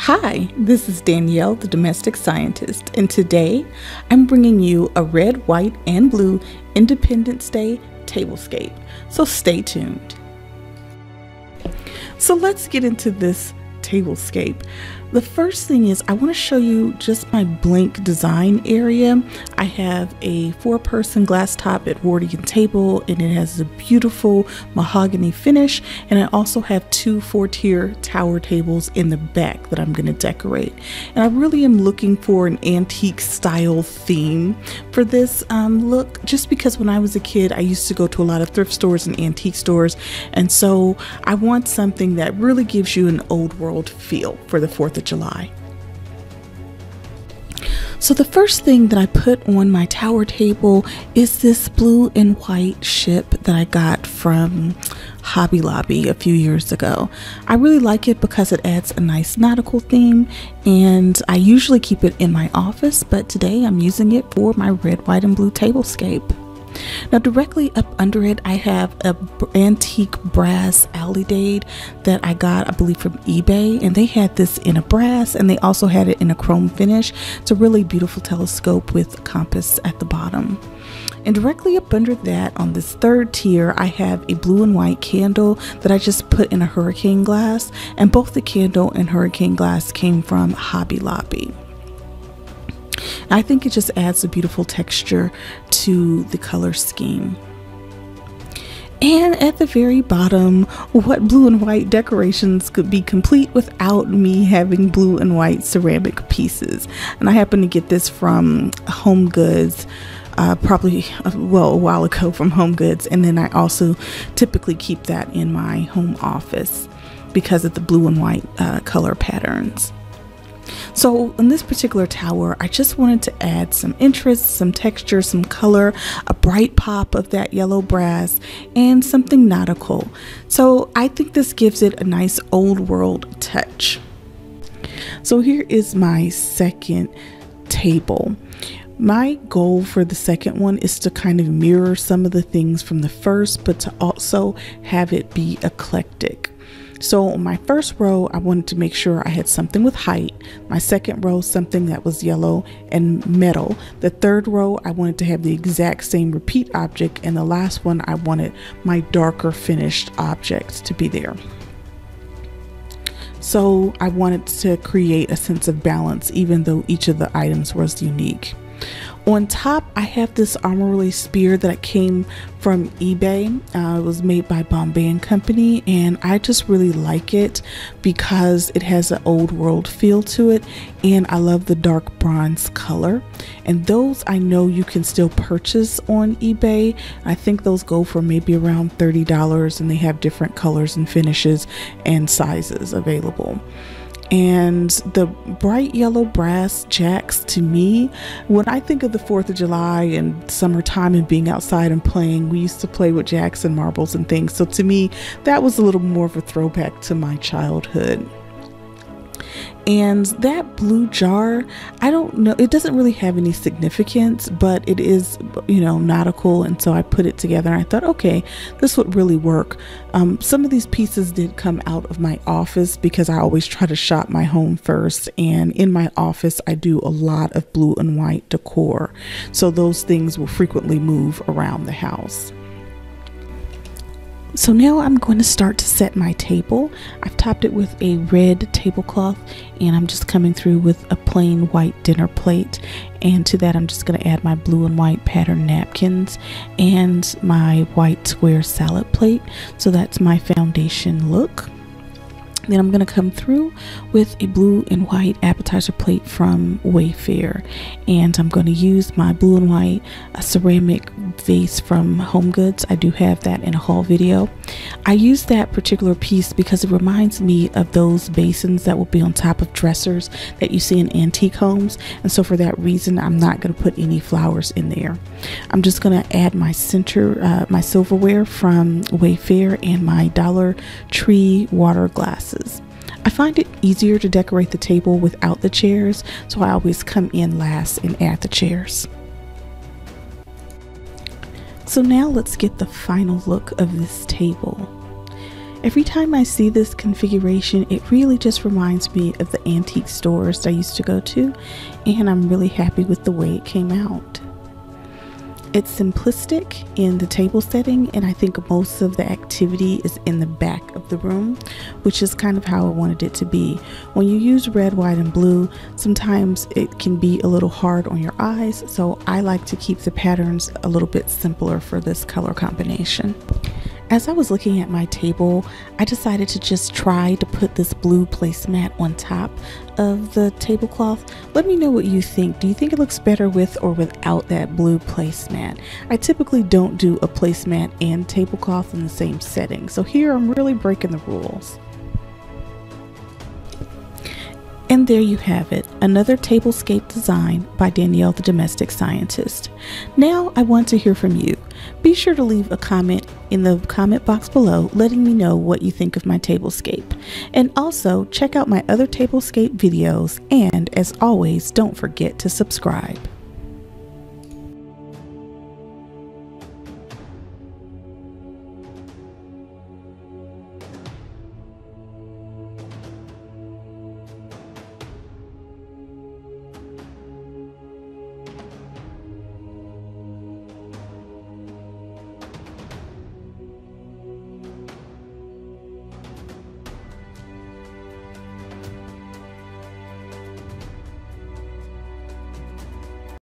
Hi, this is Danielle, the domestic scientist, and today I'm bringing you a red, white, and blue Independence Day tablescape, so stay tuned. So let's get into this tablescape. The first thing is I want to show you just my blank design area. I have a 4-person glass top Edwardian table, and it has a beautiful mahogany finish, and I also have 2 4-tier tower tables in the back that I'm going to decorate. And I really am looking for an antique style theme for this look, just because when I was a kid I used to go to a lot of thrift stores and antique stores, and so I want something that really gives you an old world feel for the 4th of July. So the first thing that I put on my tower table is this blue and white ship that I got from Hobby Lobby a few years ago. I really like it because it adds a nice nautical theme, and I usually keep it in my office, but today I'm using it for my red, white, and blue tablescape. Now directly up under it I have a antique brass Alidade that I got, I believe, from eBay, and they had this in a brass and they also had it in a chrome finish. It's a really beautiful telescope with a compass at the bottom. And directly up under that, on this 3rd tier, I have a blue and white candle that I just put in a hurricane glass, and both the candle and hurricane glass came from Hobby Lobby. I think it just adds a beautiful texture to the color scheme. And at the very bottom, what blue and white decorations could be complete without me having blue and white ceramic pieces? And I happen to get this from HomeGoods, probably a while ago from HomeGoods, and then I also typically keep that in my home office because of the blue and white color patterns. So in this particular tower, I just wanted to add some interest, some texture, some color, a bright pop of that yellow brass, and something nautical. So I think this gives it a nice old world touch. So here is my second table. My goal for the second one is to kind of mirror some of the things from the first, but to also have it be eclectic. So on my first row, I wanted to make sure I had something with height. My second row, something that was yellow and metal. The third row, I wanted to have the exact same repeat object. And the last one, I wanted my darker finished objects to be there. So I wanted to create a sense of balance, even though each of the items was unique. On top, I have this Armillary spear that came from eBay. It was made by Bombay Company, and I just really like it because it has an old world feel to it, and I love the dark bronze color. And those I know you can still purchase on eBay. I think those go for maybe around $30, and they have different colors and finishes and sizes available. And the bright yellow brass jacks, to me, when I think of the 4th of July and summertime and being outside and playing, we used to play with jacks and marbles and things. So to me, that was a little more of a throwback to my childhood. And that blue jar, I don't know, it doesn't really have any significance, but it is, you know, nautical, and so I put it together and I thought, okay, this would really work. Some of these pieces did come out of my office because I always try to shop my home first, and in my office I do a lot of blue and white decor, so those things will frequently move around the house. So now I'm going to start to set my table. I've topped it with a red tablecloth, and I'm just coming through with a plain white dinner plate, and to that I'm just going to add my blue and white pattern napkins and my white square salad plate. So that's my foundation look. Then I'm going to come through with a blue and white appetizer plate from Wayfair, and I'm going to use my blue and white ceramic vase from HomeGoods. I do have that in a haul video. I use that particular piece because it reminds me of those basins that will be on top of dressers that you see in antique homes, and so for that reason I'm not going to put any flowers in there. I'm just going to add my my silverware from Wayfair and my Dollartree water glasses. I find it easier to decorate the table without the chairs, so I always come in last and add the chairs. So now let's get the final look of this table. Every time I see this configuration, it really just reminds me of the antique stores I used to go to, and I'm really happy with the way it came out. It's simplistic in the table setting, and I think most of the activity is in the back of the room, which is kind of how I wanted it to be. When you use red, white, and blue, sometimes it can be a little hard on your eyes, so I like to keep the patterns a little bit simpler for this color combination. As I was looking at my table, I decided to just try to put this blue placemat on top of the tablecloth. Let me know what you think. Do you think it looks better with or without that blue placemat? I typically don't do a placemat and tablecloth in the same setting, so here I'm really breaking the rules. And there you have it, another tablescape design by Danielle the Domestic Scientist. Now I want to hear from you. Be sure to leave a comment in the comment box below letting me know what you think of my tablescape. And also check out my other tablescape videos, and as always, don't forget to subscribe.